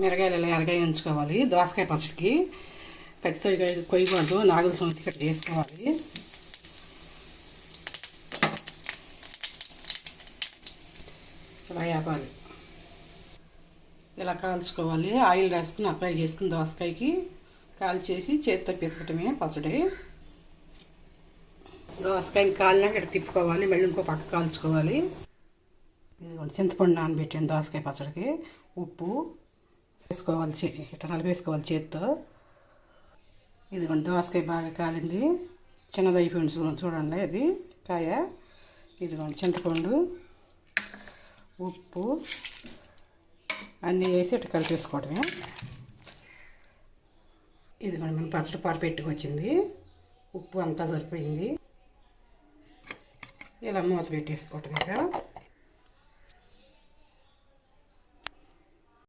మిరగాయలు ఇలా ఎరగాయ ఉంచుకోవాలి. దోసకాయ పచ్చడికి కత్తితో కొయ్యకూడదు, నాగుల సొంతి ఇక్కడ చేసుకోవాలి. ఇలా వేపాలి, ఇలా కాల్చుకోవాలి. ఆయిల్ రాసుకుని అప్లై చేసుకుని దోసకాయకి కాల్చేసి చేతితో పిసకటమే పచ్చడి. దోసకాయని కాలినాక ఇక్కడ తిప్పుకోవాలి, మళ్ళీ ఇంకో పక్క కాల్చుకోవాలి. ఇదిగోండి చింతపండు నానబెట్టాను దోసకాయ పచ్చడికి. ఉప్పు వేసుకోవాలి, ఇట్లా నలిపేసుకోవాలి చేతితో. ఇదిగోండి దోసకాయ బాగా కాలింది, చిన్నది అయిపోయింది చూడండి అది కాయ. ఇదిగోండి చింతపండు, ఉప్పు అన్నీ వేసి ఇట్లా కలిపేసుకోవటమే. ఇదిగోండి మనం పచ్చడి పర్ఫెక్ట్గా వచ్చింది, ఉప్పు అంతా సరిపోయింది. ఇలా మూత పెట్టేసుకోవటమే.